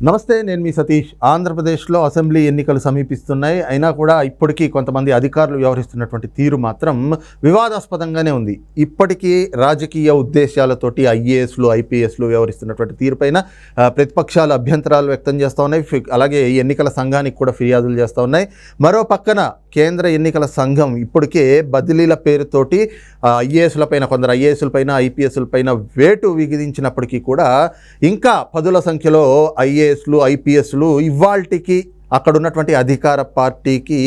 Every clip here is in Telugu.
నమస్తే, నేను మీ సతీష్. ఆంధ్రప్రదేశ్లో అసెంబ్లీ ఎన్నికలు సమీపిస్తున్నాయి. అయినా కూడా ఇప్పటికీ కొంతమంది అధికారులు వ్యవహరిస్తున్నటువంటి తీరు మాత్రం వివాదాస్పదంగానే ఉంది. ఇప్పటికీ రాజకీయ ఉద్దేశాలతోటి ఐఏఎస్లు ఐపీఎస్లు వ్యవహరిస్తున్నటువంటి తీరుపైన ప్రతిపక్షాలు అభ్యంతరాలు వ్యక్తం చేస్తూ ఉన్నాయి. అలాగే ఎన్నికల సంఘానికి కూడా ఫిర్యాదులు చేస్తూ ఉన్నాయి. మరో పక్కన కేంద్ర ఎన్నికల సంఘం ఇప్పటికే బదిలీల పేరుతోటి ఐఏఎస్లపైన, కొందరు ఐఏఎస్లపైన, ఐపీఎస్లపైన వేటు విధించినప్పటికీ కూడా ఇంకా పదుల సంఖ్యలో ఐఏఎస్లు ఐపీఎస్లు ఇవాల్టికి అక్కడ ఉన్నటువంటి అధికార పార్టీకి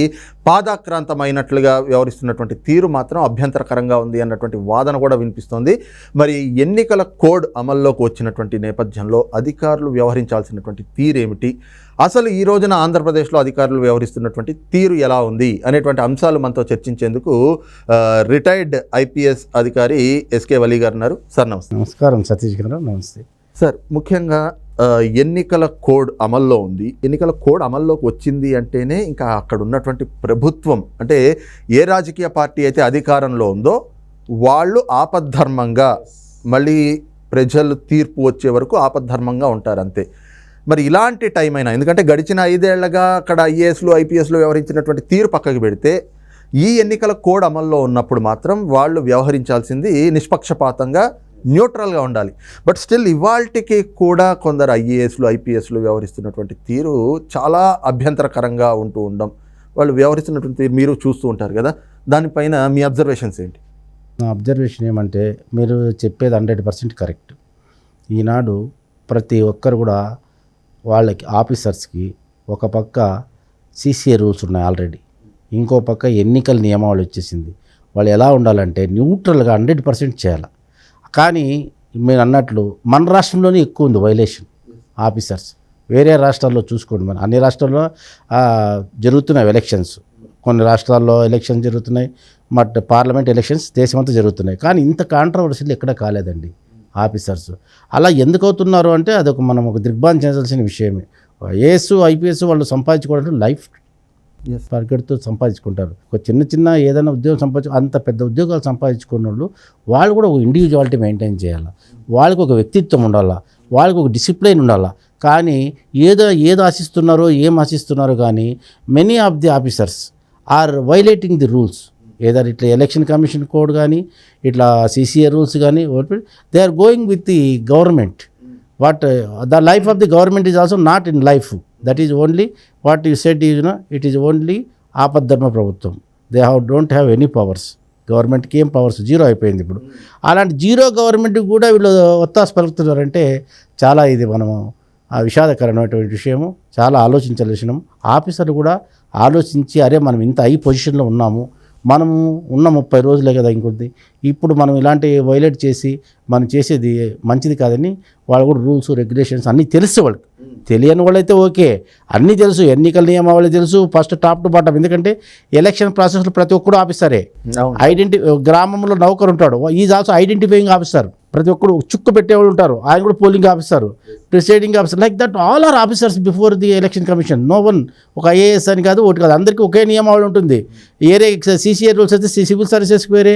పాదాక్రాంతమైనట్లుగా వ్యవహరిస్తున్నటువంటి తీరు మాత్రం అభ్యంతరకరంగా ఉంది అన్నటువంటి వాదన కూడా వినిపిస్తోంది. మరి ఎన్నికల కోడ్ అమల్లోకి వచ్చినటువంటి నేపథ్యంలో అధికారులు వ్యవహరించాల్సినటువంటి తీరేమిటి, అసలు ఈ రోజున ఆంధ్రప్రదేశ్లో అధికారులు వ్యవహరిస్తున్నటువంటి తీరు ఎలా ఉంది అనేటువంటి అంశాలు మనతో చర్చించేందుకు రిటైర్డ్ ఐపీఎస్ అధికారి ఎస్కే వలీ గారు ఉన్నారు. సార్ నమస్తే. నమస్కారం సతీష్ గారు. నమస్తే సార్. ముఖ్యంగా ఎన్నికల కోడ్ అమల్లో ఉంది. ఎన్నికల కోడ్ అమల్లోకి వచ్చింది అంటేనే ఇంకా అక్కడ ఉన్నటువంటి ప్రభుత్వం, అంటే ఏ రాజకీయ పార్టీ అయితే అధికారంలో ఉందో వాళ్ళు ఆపద్ధర్మంగా, మళ్ళీ ప్రజలు తీర్పు వచ్చే వరకు ఆపద్ధర్మంగా ఉంటారు అంతే. మరి ఇలాంటి టైం అయినా, ఎందుకంటే గడిచిన 5 ఏళ్లుగా అక్కడ ఐఏఎస్లు ఐపీఎస్లు వ్యవహరించినటువంటి తీరు పక్కకు పెడితే ఈ ఎన్నికల కోడ్ అమల్లో ఉన్నప్పుడు మాత్రం వాళ్ళు వ్యవహరించాల్సింది నిష్పక్షపాతంగా, న్యూట్రల్గా ఉండాలి. బట్ స్టిల్ ఇవాల్టికి కూడా కొందరు ఐఏఎస్లు ఐపీఎస్లు వ్యవహరిస్తున్నటువంటి తీరు చాలా అభ్యంతరకరంగా ఉండడం, వాళ్ళు వ్యవహరిస్తున్నటువంటి తీరు మీరు చూస్తూ ఉంటారు కదా, దానిపైన మీ అబ్జర్వేషన్స్ ఏంటి? నా అబ్జర్వేషన్ ఏమంటే, మీరు చెప్పేది 100% కరెక్ట్. ఈనాడు ప్రతి ఒక్కరు కూడా వాళ్ళకి ఆఫీసర్స్కి ఒక పక్క సిసిఏ రూల్స్ ఉన్నాయి ఆల్రెడీ, ఇంకో పక్క ఎన్నికల నియమావళి వచ్చేసింది. వాళ్ళు ఎలా ఉండాలంటే న్యూట్రల్గా 100% చేయాలి. కానీ మీరు అన్నట్లు మన రాష్ట్రంలోనే ఎక్కువ ఉంది వైలేషన్ ఆఫీసర్స్. వేరే రాష్ట్రాల్లో చూసుకోండి, మన అన్ని రాష్ట్రాల్లో జరుగుతున్నాయి ఎలక్షన్స్. కొన్ని రాష్ట్రాల్లో ఎలక్షన్స్ జరుగుతున్నాయి, బట్ పార్లమెంట్ ఎలక్షన్స్ దేశమంతా జరుగుతున్నాయి. కానీ ఇంత కాంట్రవర్సీలు ఎక్కడ కాలేదండి ఆఫీసర్స్. అలా ఎందుకు అవుతున్నారు అంటే అదొక మనం ఒక దిగ్భ్రాంతి చెందాల్సిన విషయమే. ఐఏఎస్ ఐపీఎస్ వాళ్ళు సంపాదించుకోవడం లైఫ్ పరిగెడుతూ సంపాదించుకుంటారు. ఒక చిన్న ఏదైనా ఉద్యోగం అంత పెద్ద ఉద్యోగాలు సంపాదించుకున్న వాళ్ళు కూడా ఒక ఇండివిజువాలిటీ మెయింటైన్ చేయాలి. వాళ్ళకి ఒక వ్యక్తిత్వం ఉండాలా, వాళ్ళకి ఒక డిసిప్లిన్ ఉండాలా. కానీ ఏదో ఆశిస్తున్నారో ఏం ఆశిస్తున్నారో కానీ many of the officers are violating the rules. ఏదైనా ఇట్లా ఎలక్షన్ కమిషన్ కోడ్ కానీ, ఇట్లా సిసిఏ రూల్స్ కానీ, they are going with the government. But the life of the government is also not in life. That is only what you said, it is only ఆపద్ధర్మ ప్రభుత్వం. They don't have any powers. గవర్నమెంట్కి ఏం పవర్స్, జీరో అయిపోయింది ఇప్పుడు. అలాంటి జీరో గవర్నమెంట్ కూడా వీళ్ళు ఒత్తాసు పలుకుతున్నారంటే చాలా ఇది మనము విషాదకరమైనటువంటి విషయము. చాలా ఆలోచించాల్సిన విషయం. ఆఫీసర్లు కూడా ఆలోచించి, అరే మనం ఇంత హై పొజిషన్లో ఉన్నాము, మనము ఉన్న 30 రోజులే కదా ఇంకొద్ది, ఇప్పుడు మనం ఇలాంటి వైలేట్ చేసి మనం చేసేది మంచిది కాదని వాళ్ళు కూడా రూల్స్ రెగ్యులేషన్స్ అన్నీ తెలుసు. వాళ్ళకి తెలియని వాళ్ళైతే ఓకే, అన్నీ తెలుసు, ఎన్నికల నియమావళి తెలుసు ఫస్ట్ టాప్ టు బాటం. ఎందుకంటే ఎలక్షన్ ప్రాసెస్లో ప్రతి ఒక్కరు ఆఫీసరే. గ్రామంలో నౌకరు ఉంటాడు, ఈజ్ ఆల్సో ఐడెంటిఫైయింగ్ ఆఫీసర్. ప్రతి ఒక్కరు చుక్కు పెట్టేవాళ్ళు ఉంటారు, ఆయన కూడా polling officer, presiding officer, like that all are officers before the election commission. No one, ఒక ఐఏఎస్ అని కాదు, ఒకటి కాదు, అందరికీ ఒకే నియమావళి ఉంటుంది. వేరే సిసిఏ రూల్స్ అయితే సివిల్ సర్వీసెస్కి వేరే,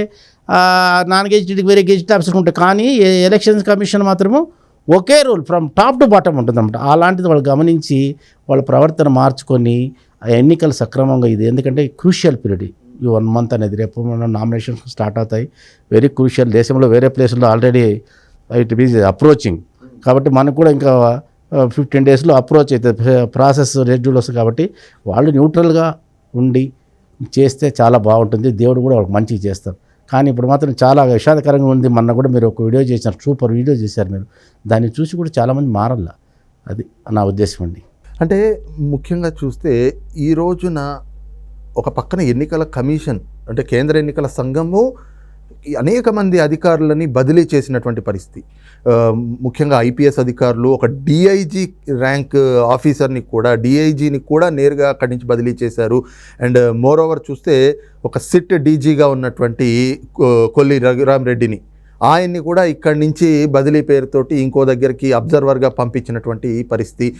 నాన్ గెజిటెడ్కి వేరే గెజిటెడ్ ఆఫీసర్ ఉంటాయి. కానీ ఎలక్షన్ కమిషన్ మాత్రము ఒకే rule from top to bottom ఉంటుందన్నమాట. అలాంటిది వాళ్ళు గమనించి వాళ్ళ ప్రవర్తన మార్చుకొని ఎన్నికలు సక్రమంగా, ఇది ఎందుకంటే క్రూషియల్ పీరియడ్ ఈ 1 month అనేది. రేపు నామినేషన్స్ స్టార్ట్ అవుతాయి, వెరీ క్రూషియల్. దేశంలో వేరే ప్లేస్లో ఆల్రెడీ ఇట్ ఈజ్ అప్రోచింగ్, కాబట్టి మనకు కూడా ఇంకా 15 daysలో అప్రోచ్ అవుతుంది, ప్రాసెస్ షెడ్యూల్ వస్తుంది. కాబట్టి వాళ్ళు న్యూట్రల్గా ఉండి చేస్తే చాలా బాగుంటుంది, దేవుడు కూడా వాళ్ళకి మంచిగా చేస్తారు. కానీ ఇప్పుడు మాత్రం చాలా విషాదకరంగా ఉంది. మొన్న కూడా మీరు ఒక వీడియో చేశారు, సూపర్ వీడియో చేశారు మీరు, దాన్ని చూసి కూడా చాలామంది మారల్ల. అది నా ఉద్దేశం అండి. అంటే ముఖ్యంగా చూస్తే ఈ రోజున ఒక పక్కన ఎన్నికల కమిషన్, అంటే కేంద్ర ఎన్నికల సంఘము అనేక మంది అధికారులని బదిలీ చేసినటువంటి పరిస్థితి. ముఖ్యంగా ఐపీఎస్ అధికారులు, ఒక డిఐజీ ర్యాంక్ ఆఫీసర్ని కూడా, డిఐజీని కూడా నేరుగా అక్కడి నుంచి బదిలీ చేశారు. అండ్ మోర్ ఓవర్ చూస్తే ఒక సిట్ డీజీగా ఉన్నటువంటి కొల్లి రఘురామ్ రెడ్డిని, ఆయన్ని కూడా ఇక్కడి నుంచి బదిలీ పేరుతోటి ఇంకో దగ్గరికి అబ్జర్వర్గా పంపించినటువంటి పరిస్థితి.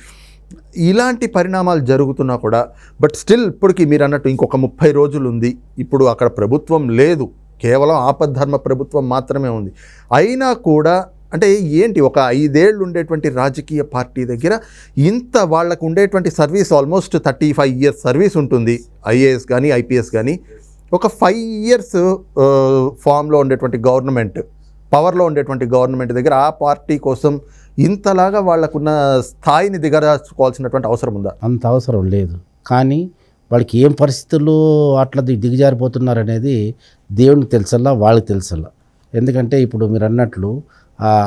ఇలాంటి పరిణామాలు జరుగుతున్నా కూడా బట్ స్టిల్ ఇప్పటికీ మీరు అన్నట్టు ఇంకొక 30 రోజులు ఉంది. ఇప్పుడు అక్కడ ప్రభుత్వం లేదు, కేవలం ఆపద్ధర్మ ప్రభుత్వం మాత్రమే ఉంది. అయినా కూడా అంటే ఏంటి ఒక 5 ఏళ్ళు ఉండేటువంటి రాజకీయ పార్టీ దగ్గర ఇంత వాళ్ళకు ఉండేటువంటి సర్వీస్ ఆల్మోస్ట్ 35 ఇయర్స్ సర్వీస్ ఉంటుంది, ఐఏఎస్ కానీ ఐపీఎస్ కానీ. ఒక 5 ఇయర్స్ ఫామ్లో ఉండేటువంటి గవర్నమెంట్, పవర్లో ఉండేటువంటి గవర్నమెంట్ దగ్గర ఆ పార్టీ కోసం ఇంతలాగా వాళ్ళకున్న స్థాయిని దిగజార్చుకోవాల్సినటువంటి అవసరం ఉందా? అంత అవసరం లేదు. కానీ వాళ్ళకి ఏం పరిస్థితుల్లో అట్లా దిగజారిపోతున్నారు అనేది దేవునికి తెలుసల్లా, వాళ్ళకి తెలుసల్లా. ఎందుకంటే ఇప్పుడు మీరు అన్నట్లు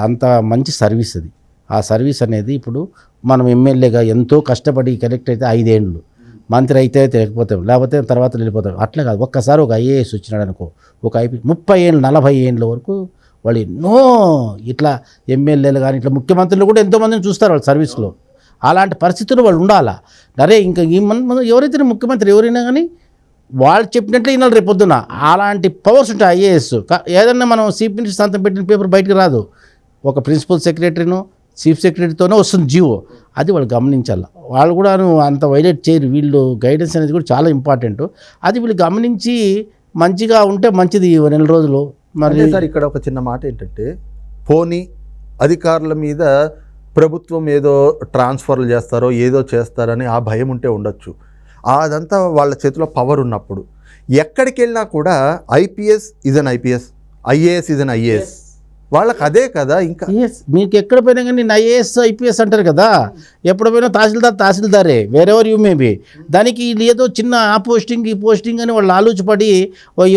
అంత మంచి సర్వీస్ అది. ఆ సర్వీస్ అనేది ఇప్పుడు మనం ఎమ్మెల్యేగా ఎంతో కష్టపడి కలెక్ట్ అయితే 5 ఏళ్ళు, మంత్రి అయితే లేకపోతే లేకపోతే తర్వాత వెళ్ళిపోతాం. అట్లా కాదు, ఒక్కసారి ఒక ఐఏఎస్ వచ్చినాడు అనుకో, ఒక 30 ఏళ్ళు 40 ఏళ్ళ వరకు వాళ్ళు ఎన్నో ఇట్లా ఎమ్మెల్యేలు కానీ ఇట్లా ముఖ్యమంత్రులు కూడా ఎంతోమందిని చూస్తారు వాళ్ళ సర్వీస్లో. అలాంటి పరిస్థితులు వాళ్ళు ఉండాలా. అరే ఇంకా ఈ మన ఎవరైతే ముఖ్యమంత్రి ఎవరైనా కానీ వాళ్ళు చెప్పినట్లే వినాలి రేపొద్దున. అలాంటి పవర్స్ ఉంటాయి ఐఏఎస్. ఏదన్నా మనం చీఫ్ మినిస్టర్ సంతకం పెట్టిన పేపర్ బయటకు రాదు, ఒక ప్రిన్సిపల్ సెక్రటరీనో చీఫ్ సెక్రటరీతోనే వస్తుంది జీవో. అది వాళ్ళు గమనించాలి. వాళ్ళు కూడా అంత వైలేట్ చేయరు. వీళ్ళు గైడెన్స్ అనేది కూడా చాలా ఇంపార్టెంట్. అది వీళ్ళు గమనించి మంచిగా ఉంటే మంచిది 2 రోజులు. మరి సార్ ఇక్కడ ఒక చిన్న మాట ఏంటంటే, పోనీ అధికారుల మీద ప్రభుత్వం ఏదో ట్రాన్స్ఫర్లు చేస్తారో ఏదో చేస్తారని ఆ భయం ఉంటే ఉండొచ్చు. అదంతా వాళ్ళ చేతిలో పవర్ ఉన్నప్పుడు ఎక్కడికి వెళ్ళినా కూడా IPS is an IPS, IAS is an IAS, వాళ్ళకి అదే కదా. ఇంకా మీకు ఎక్కడ పోయినా కానీ నేను ఐఏఎస్ ఐపీఎస్ అంటారు కదా, ఎప్పుడు పోయినా తహసీల్దారే వేరెవర్ యూ మే బి. దానికి ఏదో చిన్న ఆ పోస్టింగ్ ఈ పోస్టింగ్ అని వాళ్ళు ఆలోచపడి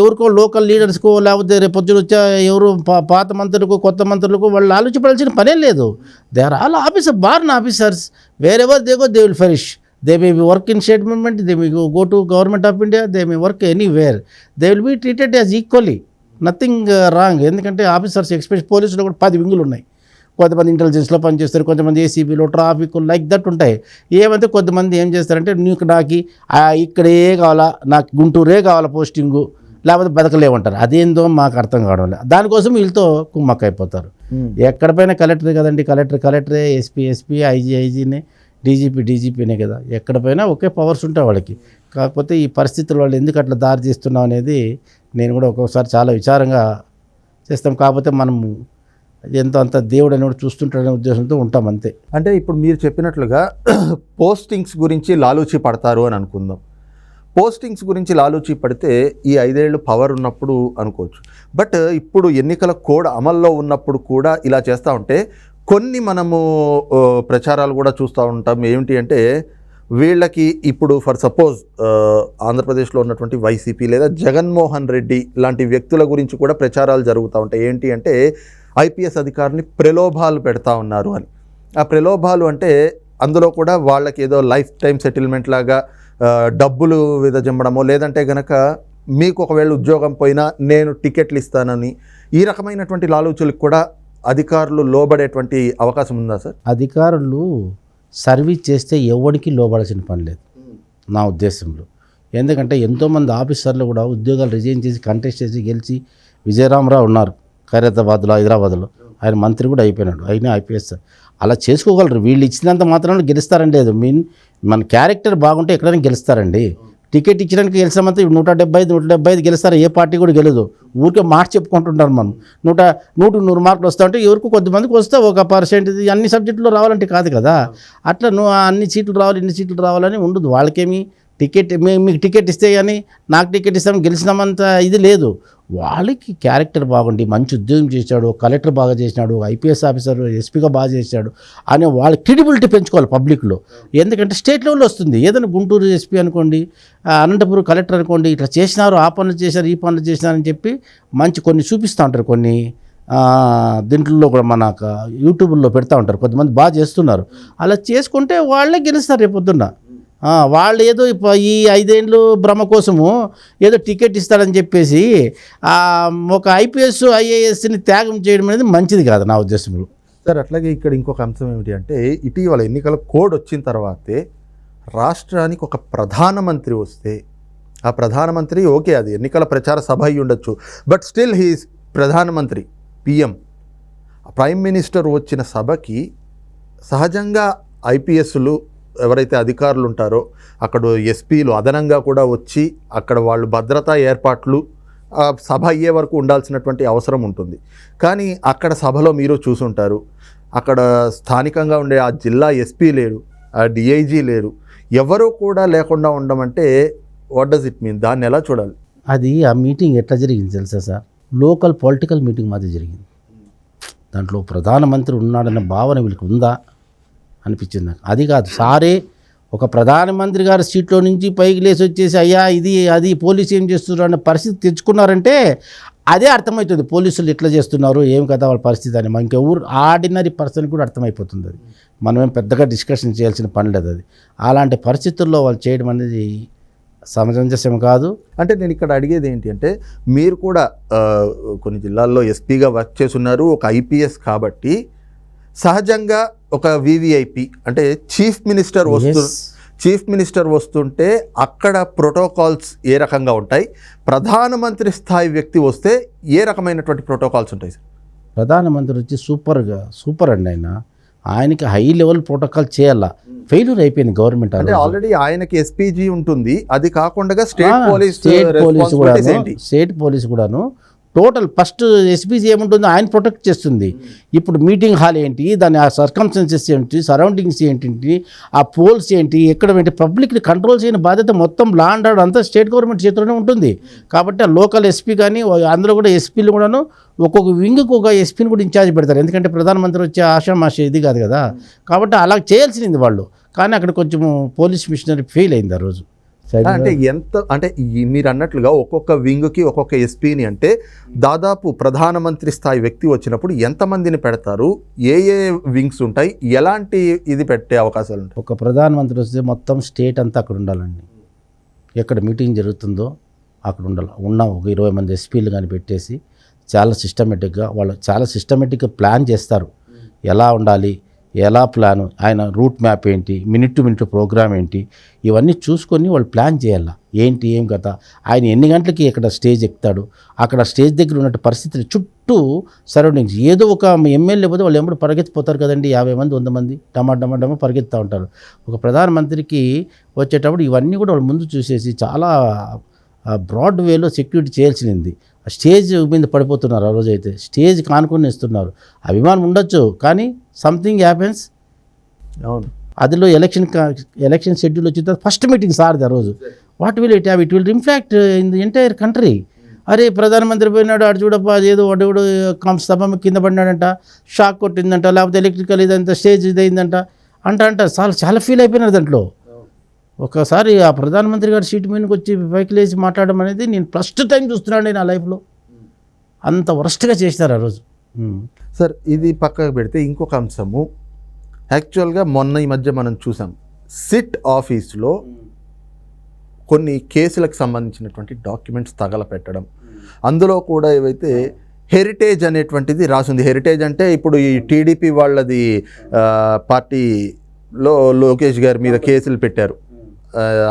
ఎవరికో లోకల్ లీడర్స్కో లేకపోతే రేపు పొద్దున వచ్చే ఎవరు పాత మంత్రులకు కొత్త మంత్రులకు వాళ్ళు ఆలోచపడాల్సిన పనే లేదు. They are all officer born officers. Wherever they go they will perish. They may be work in state government, they may go to government of India, they may work anywhere. They will be treated as equally. Nothing wrong. ఎందుకంటే ఆఫీసర్స్ ఎక్స్పెషల్ పోలీసులో కూడా 10 వింగులు ఉన్నాయి. కొంతమంది ఇంటెలిజెన్స్లో పనిచేస్తారు, కొంతమంది ఏసీబీలో, ట్రాఫిక్, లైక్ దట్ ఉంటాయి. ఏమంటే కొంతమంది ఏం చేస్తారంటే నాకు ఇక్కడే కావాలా, నాకు గుంటూరే కావాలా పోస్టింగు, లేకపోతే బతకలేమంటారు. అదేందో మాకు అర్థం కావడం లేదు. దానికోసం వీళ్ళతో కుమ్మక్క అయిపోతారు. ఎక్కడ పైన కలెక్టరే కదండి, కలెక్టరే, ఎస్పీ, ఐజీనే, డీజీపీనే కదా. ఎక్కడ పోయినా ఒకే పవర్స్ ఉంటాయి వాళ్ళకి. కాకపోతే ఈ పరిస్థితులు వాళ్ళు ఎందుకు అట్లా దారి తీస్తున్నాం అనేది నేను కూడా ఒక్కొక్కసారి చాలా విచారంగా చేస్తాం. కాకపోతే మనము ఎంతో అంత దేవుడు అని కూడా చూస్తుంటాడనే ఉద్దేశంతో ఉంటాం అంతే. అంటే ఇప్పుడు మీరు చెప్పినట్లుగా పోస్టింగ్స్ గురించి లాలూచి పడతారు అని అనుకుందాం. పోస్టింగ్స్ గురించి లాలూచి పడితే ఈ 5 ఏళ్ళు పవర్ ఉన్నప్పుడు అనుకోవచ్చు. బట్ ఇప్పుడు ఎన్నికల కోడ్ అమల్లో ఉన్నప్పుడు కూడా ఇలా చేస్తూ ఉంటే కొన్ని మనము ప్రచారాలు కూడా చూస్తూ ఉంటాం. ఏమిటి అంటే వీళ్ళకి ఇప్పుడు ఫర్ సపోజ్ ఆంధ్రప్రదేశ్లో ఉన్నటువంటి వైసీపీ లేదా జగన్మోహన్ రెడ్డి లాంటి వ్యక్తుల గురించి కూడా ప్రచారాలు జరుగుతూ ఉంటాయి. ఏంటి అంటే ఐపీఎస్ అధికారిని ప్రలోభాలు పెడతా ఉన్నారు అని. ఆ ప్రలోభాలు అంటే అందులో కూడా వాళ్ళకి ఏదో లైఫ్ టైం సెటిల్మెంట్ లాగా డబ్బులు విదజమ్మడమో, లేదంటే గనక మీకు ఒకవేళ ఉద్యోగం పోయినా నేను టికెట్లు ఇస్తానని, ఈ రకమైనటువంటి లాలూచులకు కూడా అధికారులు లోబడేటువంటి అవకాశం ఉందా సార్? అధికారులు సర్వీస్ చేస్తే ఎవరికి లోబడాల్సిన పని లేదు నా ఉద్దేశంలో. ఎందుకంటే ఎంతోమంది ఆఫీసర్లు కూడా ఉద్యోగాలు రిజైన్ చేసి కంటెస్ట్ చేసి గెలిచి, విజయరామరావు ఉన్నారు ఖైరతాబాద్లో, హైదరాబాద్లో, ఆయన మంత్రి కూడా అయిపోయినాడు, అయినా ఐపీఎస్. అలా చేసుకోగలరు. వీళ్ళు ఇచ్చినంత మాత్రం గెలుస్తారండి. లేదు, మన క్యారెక్టర్ బాగుంటే ఎక్కడైనా గెలుస్తారండి. టికెట్ ఇచ్చడానికి గెలిచామంటే 175 గెలుస్తారు. ఏ పార్టీ కూడా గెలదు. ఊరికే మాట చెప్పుకుంటుంటారు. మనం 100 మార్కులు వస్తా ఉంటే ఎవరికి కొద్దిమందికి వస్తే 1% అన్ని సబ్జెక్టులో రావాలంటే కాదు కదా. అట్లా అన్ని సీట్లు రావాలి, ఇన్ని సీట్లు రావాలని ఉండదు. వాళ్ళకేమి టికెట్ మీకు టికెట్ ఇస్తే కానీ నాకు టికెట్ ఇస్తాం గెలిచినామంత ఇది లేదు. వాళ్ళకి క్యారెక్టర్ బాగుండి మంచి ఉద్యోగం చేశాడు, కలెక్టర్ బాగా చేసినాడు, ఐపీఎస్ ఆఫీసర్ ఎస్పీగా బాగా చేశాడు అనే వాళ్ళ క్రెడిబిలిటీ పెంచుకోవాలి పబ్లిక్లో. ఎందుకంటే స్టేట్ లెవెల్లో వస్తుంది. ఏదైనా గుంటూరు ఎస్పీ అనుకోండి, అనంతపురం కలెక్టర్ అనుకోండి, ఇట్లా చేసినారు, ఆ పనులు చేశారు, ఈ పనులు చేసినారని చెప్పి మంచి కొన్ని చూపిస్తూ ఉంటారు. కొన్ని దీంట్లో కూడా మన యూట్యూబ్లో పెడతా ఉంటారు. కొంతమంది బాగా చేస్తున్నారు. అలా చేసుకుంటే వాళ్ళే గెలుస్తారు రేపొద్దున్న. వాళ్ళు ఏదో ఈ 5 ఏళ్ళు భ్రమ కోసము ఏదో టికెట్ ఇస్తాడని చెప్పేసి ఒక ఐపీఎస్ ఐఏఎస్ని త్యాగం చేయడం అనేది మంచిది కాదు నా ఉద్దేశంలో. సార్ అట్లాగే ఇక్కడ ఇంకొక అంశం ఏమిటి అంటే, ఇటీవల ఎన్నికల కోడ్ వచ్చిన తర్వాతే రాష్ట్రానికి ఒక ప్రధానమంత్రి వస్తే, ఆ ప్రధానమంత్రి ఓకే అది ఎన్నికల ప్రచార సభ అయి ఉండొచ్చు, బట్ స్టిల్ హీఈస్ ప్రధానమంత్రి, పిఎం. ప్రైమ్ మినిస్టర్ వచ్చిన సభకి సహజంగా ఐపీఎస్లు ఎవరైతే అధికారులు ఉంటారో అక్కడ ఎస్పీలు అదనంగా కూడా వచ్చి అక్కడ వాళ్ళు భద్రతా ఏర్పాట్లు సభ అయ్యే వరకు ఉండాల్సినటువంటి అవసరం ఉంటుంది. కానీ అక్కడ సభలో మీరు చూసుంటారు, అక్కడ స్థానికంగా ఉండే ఆ జిల్లా ఎస్పీ లేరు, ఆ డిఐజీ లేరు, ఎవరూ కూడా లేకుండా ఉండమంటే వాట్ డస్ ఇట్ మీన్? దాన్ని ఎలా చూడాలి? అది ఆ మీటింగ్ ఎట్లా జరిగింది తెలుసా సార్? లోకల్ పొలిటికల్ మీటింగ్ మాది జరిగింది. దాంట్లో ప్రధానమంత్రి ఉన్నాడన్న భావన వీళ్ళకి ఉందా అనిపించింది నాకు. అది కాదు, సారే ఒక ప్రధానమంత్రి గారి సీట్లో నుంచి పైకి లేచి వచ్చేసి అయ్యా ఇది అది పోలీసు ఏం చేస్తున్నారు అనే పరిస్థితి తెచ్చుకున్నారంటే అదే అర్థమవుతుంది పోలీసులు ఎట్లా చేస్తున్నారు ఏం కదా వాళ్ళ పరిస్థితి అని. మనకి ఎవరు ఆర్డినరీ పర్సన్ కూడా అర్థమైపోతుంది. అది మనమేం పెద్దగా డిస్కషన్ చేయాల్సిన పని లేదు. అది అలాంటి పరిస్థితుల్లో వాళ్ళు చేయడం అనేది సమంజసం కాదు. అంటే నేను ఇక్కడ అడిగేది ఏంటి అంటే, మీరు కూడా కొన్ని జిల్లాల్లో ఎస్పీగా వర్క్ చేస్తున్నారు, ఒక ఐపీఎస్ కాబట్టి సహజంగా ఒక వివిఐపి అంటే చీఫ్ మినిస్టర్ వస్తుంటే అక్కడ ప్రోటోకాల్స్ ఏ రకంగా ఉంటాయి, ప్రధానమంత్రి స్థాయి వ్యక్తి వస్తే ఏ రకమైనటువంటి ప్రోటోకాల్స్ ఉంటాయి సార్? ప్రధానమంత్రి వచ్చి సూపర్ అండి. ఆయనకి హై లెవెల్ ప్రోటోకాల్ చేయాలా, ఫెయిల్యూర్ అయిపోయింది గవర్నమెంట్. అంటే ఆల్రెడీ ఆయనకి ఎస్పీజీ ఉంటుంది, అది కాకుండా స్టేట్ పోలీస్ కూడాను టోటల్ ఫస్ట్ ఎస్పీజీ ఏముంటుందో ఆయన ప్రొటెక్ట్ చేస్తుంది. ఇప్పుడు మీటింగ్ హాల్ ఏంటి, దాని ఆ సర్కమ్స్టెన్సెస్ ఏంటి, సరౌండింగ్స్ ఏంటి, ఆ పోల్స్ ఏంటి, ఎక్కడ ఏంటి, పబ్లిక్ని కంట్రోల్ చేయని బాధ్యత మొత్తం లా అండ్ ఆర్డర్ అంతా స్టేట్ గవర్నమెంట్ చేతిలోనే ఉంటుంది. కాబట్టి ఆ లోకల్ ఎస్పీ కానీ అందులో కూడా ఎస్పీలు కూడాను ఒక్కొక్క వింగ్కి ఒక ఎస్పీని కూడా ఇన్ఛార్జ్ పెడతారు. ఎందుకంటే ప్రధానమంత్రి వచ్చే ఆషామాష ఇది కాదు కదా. కాబట్టి అలా చేయాల్సింది వాళ్ళు. కానీ అక్కడ కొంచెం పోలీస్ మిషనరీ ఫెయిల్ అయింది ఆ రోజు. అంటే అంటే మీరు అన్నట్లుగా ఒక్కొక్క వింగ్కి ఒక్కొక్క ఎస్పీని అంటే దాదాపు ప్రధానమంత్రి స్థాయి వ్యక్తి వచ్చినప్పుడు ఎంతమందిని పెడతారు, ఏ వింగ్స్ ఉంటాయి, ఎలాంటి ఇది పెట్టే అవకాశాలు ఉంటాయి? ఒక ప్రధానమంత్రి వస్తే మొత్తం స్టేట్ అంతా అక్కడ ఉండాలండి. ఎక్కడ మీటింగ్ జరుగుతుందో అక్కడ ఉండాలి. ఉన్న ఒక 20 మంది ఎస్పీలు కానీ పెట్టేసి చాలా సిస్టమేటిక్గా ప్లాన్ చేస్తారు. ఎలా ఉండాలి, ఎలా ప్లాను, ఆయన రూట్ మ్యాప్ ఏంటి, మినిట్ టు మినిట్ ప్రోగ్రామ్ ఏంటి, ఇవన్నీ చూసుకొని వాళ్ళు ప్లాన్ చేయాల. ఏంటి ఏం కథ, ఆయన ఎన్ని గంటలకి ఇక్కడ స్టేజ్ ఎక్కుతాడు, అక్కడ స్టేజ్ దగ్గర ఉన్నట్టు పరిస్థితులు చుట్టూ సరౌండింగ్స్. ఏదో ఒక ఎమ్మెల్యే పోతే వాళ్ళు ఎప్పుడు పరిగెత్తిపోతారు కదండి, 50 మంది 100 మంది టమాటమా పరిగెత్తుతూ ఉంటారు. ఒక ప్రధానమంత్రికి వచ్చేటప్పుడు ఇవన్నీ కూడా వాళ్ళు ముందు చూసేసి చాలా బ్రాడ్ వేలో సెక్యూరిటీ చేయాల్సింది. స్టేజ్ మీద పడిపోతున్నారు. ఆ రోజు అయితే స్టేజ్ కానుకొని ఇస్తున్నారు. అభిమానం ఉండొచ్చు, కానీ సంథింగ్ హ్యాపెన్స్. అవును, అదిలో ఎలక్షన్ షెడ్యూల్ వచ్చిన తర్వాత ఫస్ట్ మీటింగ్ సార్ది ఆ రోజు. What will it have? It will reflect in the entire country. అరే ప్రధానమంత్రి పోయినాడు, అటు చూడప్ప ఏదో వాడు స్తంభం కింద పడినాడంట, షాక్ కొట్టిందంట, లేకపోతే ఎలక్ట్రికల్ ఇదంతా స్టేజ్ ఇదైందంట అంట చాలా ఫీల్ అయిపోయినారు దాంట్లో. ఒకసారి ఆ ప్రధానమంత్రి గారి సీటు మీదకి వచ్చి పైకి లేచి మాట్లాడడం అనేది నేను ఫస్ట్ టైం చూస్తున్నాను నా లైఫ్లో. అంత వరస్ట్గా చేసినారు ఆ రోజు. సార్, ఇది పక్కకు పెడితే ఇంకొక అంశము, యాక్చువల్గా మొన్న ఈ మధ్య మనం చూసాం, సిట్ ఆఫీస్లో కొన్ని కేసులకు సంబంధించినటువంటి డాక్యుమెంట్స్ తగలపెట్టడం, అందులో కూడా ఏవైతే హెరిటేజ్ అనేటువంటిది రాసింది. హెరిటేజ్ అంటే ఇప్పుడు ఈ టీడీపీ వాళ్ళది పార్టీలో లోకేష్ గారి మీద కేసులు పెట్టారు.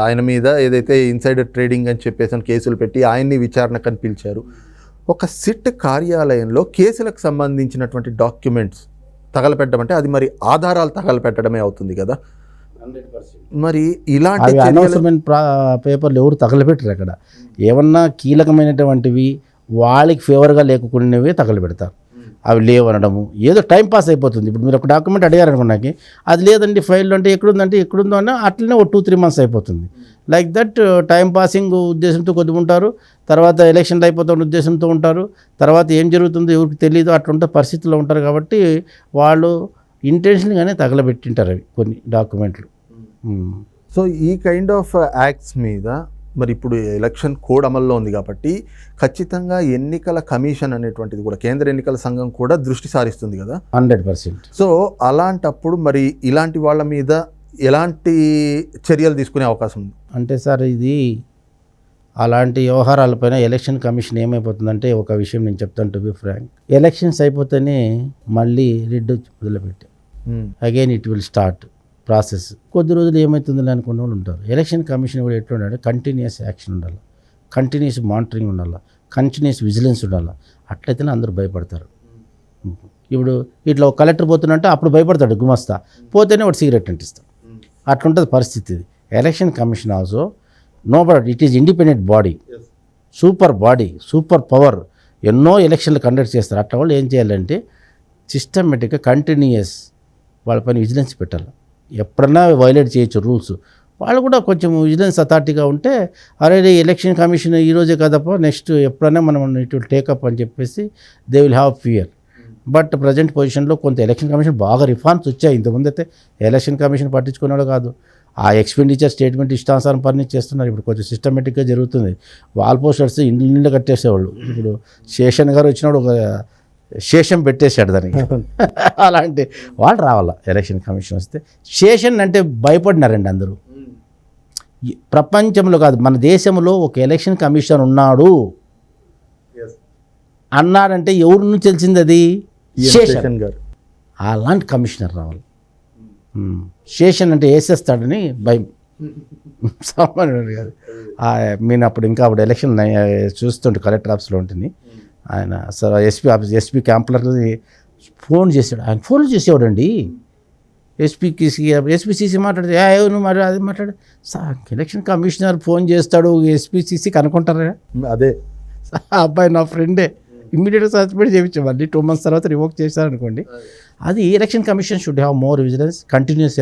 ఆయన మీద ఏదైతే ఇన్సైడర్ ట్రేడింగ్ అని చెప్పేసి కేసులు పెట్టి ఆయన్ని విచారణకు పిలిచారు. ఒక సిట్ కార్యాలయంలో కేసులకు సంబంధించినటువంటి డాక్యుమెంట్స్ తగలపెట్టడం అంటే అది మరి ఆధారాలు తగలపెట్టడమే అవుతుంది కదా. మరి ఇలాంటి అనౌన్స్మెంట్ పేపర్లు ఎవరు తగలపెట్టరు. అక్కడ ఏమన్నా కీలకమైనటువంటివి వాళ్ళకి ఫేవర్గా లేకున్నవే తగలపెడతారు. అవి లేవనడము ఏదో టైం పాస్ అయిపోతుంది. ఇప్పుడు మీరు ఒక డాక్యుమెంట్ అడిగారనుకున్నాకి అది లేదండి ఫైల్లో అంటే ఎక్కడుందో అని అట్లనే ఒక 2-3 months అయిపోతుంది. లైక్ దట్ టైం పాసింగ్ ఉద్దేశంతో కొద్దిగా ఉంటారు, తర్వాత ఎలక్షన్లు అయిపోతున్న ఉద్దేశంతో ఉంటారు, తర్వాత ఏం జరుగుతుందో ఎవరికి తెలియదు, అట్లుంటే పరిస్థితుల్లో ఉంటారు. కాబట్టి వాళ్ళు ఇంటెన్షన్గానే తగలబెట్టింటారు అవి కొన్ని డాక్యుమెంట్లు. సో ఈ కైండ్ ఆఫ్ యాక్ట్స్ మీద మరి ఇప్పుడు ఎలక్షన్ కోడ్ అమల్లో ఉంది కాబట్టి ఖచ్చితంగా ఎన్నికల కమిషన్ అనేటువంటిది కూడా, కేంద్ర ఎన్నికల సంఘం కూడా దృష్టి సారిస్తుంది కదా 100%. సో అలాంటప్పుడు మరి ఇలాంటి వాళ్ళ మీద ఎలాంటి చర్యలు తీసుకునే అవకాశం ఉంది? అంటే సార్ ఇది అలాంటి వ్యవహారాలపైన ఎలక్షన్ కమిషన్ ఏమైపోతుందంటే, ఒక విషయం నేను చెప్తాను టు బి ఫ్రాంక్, ఎలక్షన్స్ అయిపోతేనే మళ్ళీ రెడ్ మొదలుపెట్టాం, again it will start process. కొద్ది రోజులు ఏమవుతుందో అనుకున్న వాళ్ళు ఉంటారు. ఎలక్షన్ కమిషన్ కూడా ఎట్లా ఉండాలి, కంటిన్యూస్ యాక్షన్ ఉండాలి, కంటిన్యూస్ మానిటరింగ్ ఉండాలి, కంటిన్యూస్ విజిలెన్స్ ఉండాలి. అట్లయితేనే అందరూ భయపడతారు. ఇప్పుడు ఇట్లా ఒక కలెక్టర్ పోతున్నంటే అప్పుడు భయపడతాడు గుమస్తా, పోతేనే వాడు సిగరెట్ అంటిస్తాడు. అట్లుంటుంది పరిస్థితి. ఇది election commission also know but it is independent body. Super body, super power, ఎన్నో ఎలక్షన్లు కండక్ట్ చేస్తారు. అట్లా వాళ్ళు ఏం చేయాలంటే సిస్టమేటిక్గా కంటిన్యూయస్ వాళ్ళ పైన విజిలెన్స్ పెట్టాలి. ఎప్పుడన్నా వైలేట్ చేయొచ్చు రూల్స్. వాళ్ళు కూడా కొంచెం విజిలెన్స్ అథారిటీగా ఉంటే అరే ఎలక్షన్ కమిషన్ ఈరోజే కదప్ప నెక్స్ట్ ఎప్పుడైనా మనం ఇట్ విల్ టేకప్ అని చెప్పేసి they will have fear. But present పొజిషన్లో కొంత ఎలక్షన్ కమిషన్ బాగా రిఫార్మ్స్ వచ్చాయి. ఇంతకుముందు అయితే ఎలక్షన్ కమిషన్ పట్టించుకునేవాడు కాదు. ఆ ఎక్స్పెండిచర్ స్టేట్మెంట్ ఇష్టానుసారం పని చేస్తున్నారు. ఇప్పుడు కొంచెం సిస్టమేటిక్గా జరుగుతుంది. వాల్ పోస్టర్స్ ఇండ్ల నిండా కట్టేసేవాళ్ళు. ఇప్పుడు శేషన్ గారు వచ్చినప్పుడు ఒక శేషం పెట్టేశాడు దానికి. అలాంటి వాళ్ళు రావాలా ఎలక్షన్ కమిషన్ వస్తే. శేషన్ అంటే భయపడినారండి అందరూ. ప్రపంచంలో కాదు మన దేశంలో ఒక ఎలక్షన్ కమిషన్ ఉన్నాడు అన్నారంటే ఎవరి నుంచి తెలిసింది అది? శేషన్ గారు. అలాంటి కమిషనర్ రావాలి. శేషన్ అంటే వేసేస్తాడని భయం. సామాన్యుడు కాదు. నేను అప్పుడు ఎలక్షన్ చూస్తుంటే కలెక్టర్ ఆఫీస్లో ఉంటుంది. ఆయన సార్ ఎస్పీ క్యాంపులకి ఫోన్ చేశాడు. ఆయన ఫోన్లు చేసేవాడండి. ఎస్పీసీసీ మాట్లాడితే నువ్వు మరి అది మాట్లాడు సార్, ఎలక్షన్ కమిషనర్ ఫోన్ చేస్తాడు ఎస్పీసీసీకి అనుకుంటారా? అదే అబ్బాయి నా ఫ్రెండే. ఇమ్మీడియట్గా సస్పెండ్ చేయించాం. 2 months తర్వాత రివోక్ చేశారనుకోండి. అది election commission should have more vigilance, continuous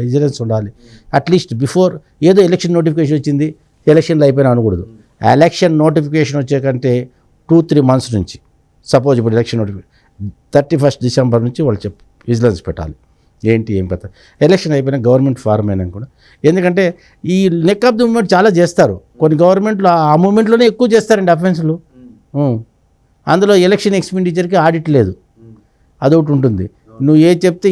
vigilance ఉండాలి. అట్లీస్ట్ బిఫోర్ ఏదో ఎలక్షన్ నోటిఫికేషన్ వచ్చింది ఎలక్షన్లు అయిపోయినా అనకూడదు. ఎలక్షన్ నోటిఫికేషన్ వచ్చే కంటే 2-3 months నుంచి, సపోజ్ ఇప్పుడు ఎలక్షన్ నోటిఫికేషన్ 31st December నుంచి వాళ్ళు విజిలెన్స్ పెట్టాలి. ఏంటి ఏం కథ. ఎలక్షన్ అయిపోయినా గవర్నమెంట్ ఫార్మ్ అయినా కూడా, ఎందుకంటే ఈ నెక్ ఆఫ్ ది మూమెంట్ చాలా చేస్తారు. కొన్ని గవర్నమెంట్లు ఆ మూమెంట్లోనే ఎక్కువ చేస్తారండి అఫెన్స్లు. అందులో ఎలక్షన్ ఎక్స్పెండిచర్కి ఆడిట్ లేదు, అదొకటి ఉంటుంది. నువ్వు ఏ చెప్తే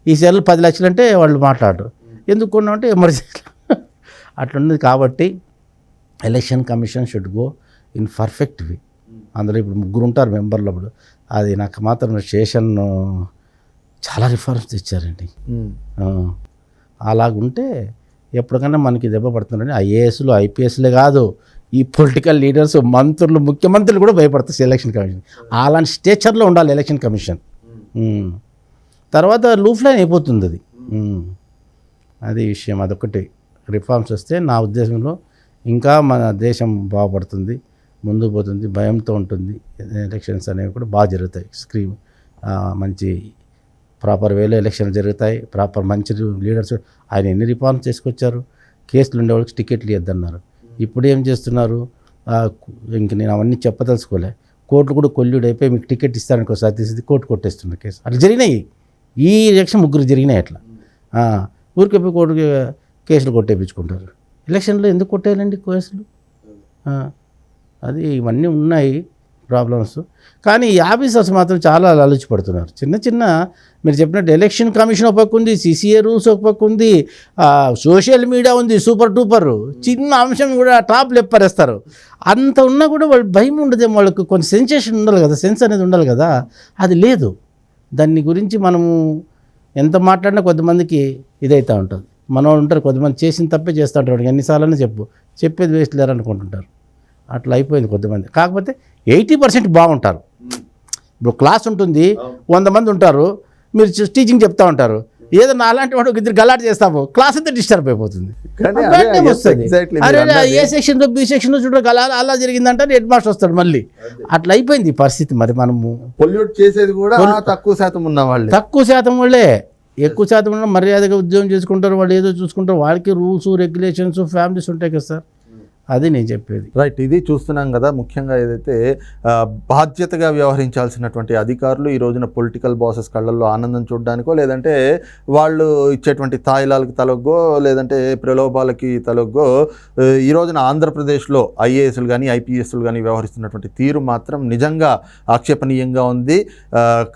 ఈ సెల్ 10 లక్షలు అంటే వాళ్ళు మాట్లాడరు. ఎందుకు కొన్నావు అంటే ఎమర్జెన్సీ అట్లున్నది. కాబట్టి election commission should go in perfect వే. అందులో ఇప్పుడు 3 ఉంటారు మెంబర్లు. అప్పుడు అది నాకు మాత్రం స్టేషన్ చాలా రిఫార్మ్స్ తెచ్చారండి. అలాగుంటే ఎప్పటికైనా మనకి దెబ్బ పడుతుందండి. ఐఏఎస్లు ఐపీఎస్లే కాదు, ఈ పొలిటికల్ లీడర్స్, మంత్రులు, ముఖ్యమంత్రులు కూడా భయపడతారు ఎలక్షన్ కమిషన్. అలాంటి స్టేచర్లో ఉండాలి ఎలక్షన్ కమిషన్. తర్వాత లూఫ్ లైన్ అయిపోతుంది అది. అది విషయం. అదొకటి రిఫార్మ్స్ వస్తే నా ఉద్దేశంలో ఇంకా మన దేశం బాగుపడుతుంది, ముందుకు పోతుంది, భయంతో ఉంటుంది. ఎలక్షన్స్ అనేవి కూడా బాగా జరుగుతాయి. మంచి ప్రాపర్ వేలో ఎలక్షన్లు జరుగుతాయి. ప్రాపర్ మంచి లీడర్స్. ఆయన ఎన్ని రిఫార్మ్స్ చేసుకొచ్చారు. కేసులు ఉండేవాళ్ళకి టికెట్లు ఇద్దన్నారు. ఇప్పుడు ఏం చేస్తున్నారు? ఇంక నేను అవన్నీ చెప్పదలుచుకోలే. కోర్టు కూడా కొల్లుడు అయిపోయి మీకు టికెట్ ఇస్తానికి ఒకసారి తీసి కోర్టు కొట్టేస్తున్న కేసు అట్లా జరిగినాయి. ఈ ఎలక్షన్ 3 జరిగినాయి అట్లా. ఊరికే పోయి కోర్టుకి కేసులు కొట్టేపించుకుంటారు. ఎలక్షన్లో ఎందుకు కొట్టేయాలండి కేసులు? అది ఇవన్నీ ఉన్నాయి ప్రాబ్లమ్స్. కానీ ఈ ఆఫీసర్స్ మాత్రం చాలా ఆలోచిపడుతున్నారు. చిన్న మీరు చెప్పినట్టు ఎలక్షన్ కమిషన్ ఒక పక్క ఉంది, సిసిఏ రూల్స్ ఒక పక్క ఉంది, సోషల్ మీడియా ఉంది సూపర్ డూపర్. చిన్న అంశం కూడా టాప్ లెప్పరేస్తారు. అంత ఉన్నా కూడా వాళ్ళు భయం ఉండదేమో. వాళ్ళకు కొంచెం సెన్సేషన్ ఉండాలి కదా, సెన్స్ అనేది ఉండాలి కదా, అది లేదు. దాన్ని గురించి మనము ఎంత మాట్లాడినా కొంతమందికి ఇదవుతూ ఉంటుంది. మన ఉంటారు కొంతమంది చేసిన తప్పే చేస్తూ ఉంటారు. ఎన్నిసార్లు చెప్పేది వేస్ట్ లేరు అనుకుంటుంటారు. అట్లా అయిపోయింది కొంతమంది. కాకపోతే 80% బాగుంటారు. ఇప్పుడు క్లాస్ ఉంటుంది, 100 మంది ఉంటారు, మీరు టీచింగ్ చెప్తా ఉంటారు. ఏదో నా అలాంటి వాడు 2 గలాట్ చేస్తాము, క్లాస్ అంతా డిస్టర్బ్ అయిపోతుంది. ఏ సెక్షన్లో బి సెక్షన్లో చూడ అలా జరిగిందంటే హెడ్ మాస్టర్ వస్తాడు మళ్ళీ. అట్లా అయిపోయింది పరిస్థితి. మరి మనము పొల్యూట్ చేసేది కూడా తక్కువ శాతం ఉన్న వాళ్ళు, తక్కువ శాతం వాళ్ళే. ఎక్కువ శాతం ఉన్న మర్యాదగా ఉద్యోగం చేసుకుంటారు, వాళ్ళు ఏదో చూసుకుంటారు. వాళ్ళకి రూల్స్ రెగ్యులేషన్స్ ఫ్యామిలీస్ ఉంటాయి కదా సార్. అది నేను చెప్పేది. రైట్. ఇది చూస్తున్నాం కదా, ముఖ్యంగా ఏదైతే బాధ్యతగా వ్యవహరించాల్సినటువంటి అధికారులు ఈ రోజున పొలిటికల్ బాసెస్ కళ్ళల్లో ఆనందం చూడడానికో, లేదంటే వాళ్ళు ఇచ్చేటువంటి తాయిలాలకు తలొగ్గో, లేదంటే ప్రలోభాలకి తలొగ్గో ఈ రోజున ఆంధ్రప్రదేశ్లో ఐఏఎస్లు కానీ ఐపీఎస్లు కానీ వ్యవహరిస్తున్నటువంటి తీరు మాత్రం నిజంగా ఆక్షేపణీయంగా ఉంది.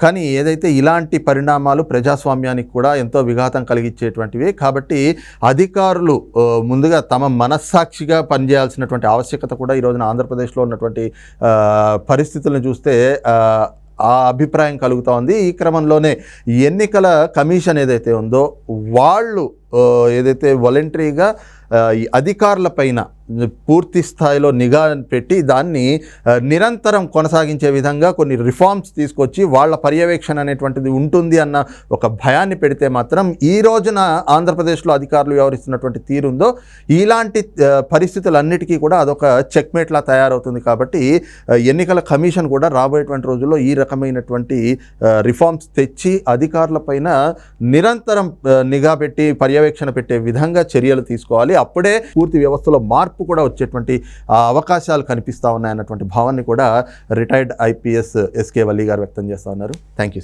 కానీ ఏదైతే ఇలాంటి పరిణామాలు ప్రజాస్వామ్యానికి కూడా ఎంతో విఘాతం కలిగించేటువంటివి. కాబట్టి అధికారులు ముందుగా తమ మనస్సాక్షిగా పనిచేయాల్సినటువంటి ఆవశ్యకత కూడా ఈ రోజున ఆంధ్రప్రదేశ్లో ఉన్నటువంటి పరిస్థితులను చూస్తే ఆ అభిప్రాయం కలుగుతూ ఉంది. ఈ క్రమంలోనే ఎన్నికల కమిషన్ ఏదైతే ఉందో వాళ్ళు ఏదైతే వాలంటరీగా ఈ అధికారుల పైన పూర్తి స్థాయిలో నిఘా పెట్టి దాన్ని నిరంతరం కొనసాగించే విధంగా కొన్ని రిఫార్మ్స్ తీసుకొచ్చి వాళ్ళ పర్యవేక్షణ అనేటువంటిది ఉంటుంది అన్న ఒక భయాన్ని పెడితే మాత్రం ఈ రోజున ఆంధ్రప్రదేశ్లో అధికారులు వ్యవహరిస్తున్నటువంటి తీరుందో ఇలాంటి పరిస్థితులన్నిటికీ కూడా అదొక చెక్మేట్లా తయారవుతుంది. కాబట్టి ఎన్నికల కమిషన్ కూడా రాబోయేటువంటి రోజుల్లో ఈ రకమైనటువంటి రిఫార్మ్స్ తెచ్చి అధికారుల పైన నిరంతరం నిఘా పెట్టి పర్యవేక్షణ పెట్టే విధంగా చర్యలు తీసుకోవాలి. అప్పుడే పూర్తి వ్యవస్థలో మార్పు కూడా వచ్చేటువంటి అవకాశాలు కనిపిస్తూ ఉన్నాయన్నటువంటి భావాన్ని కూడా రిటైర్డ్ ఐపీఎస్ ఎస్కే వల్లి గారు వ్యక్తం చేస్తూ ఉన్నారు. Thank you sir.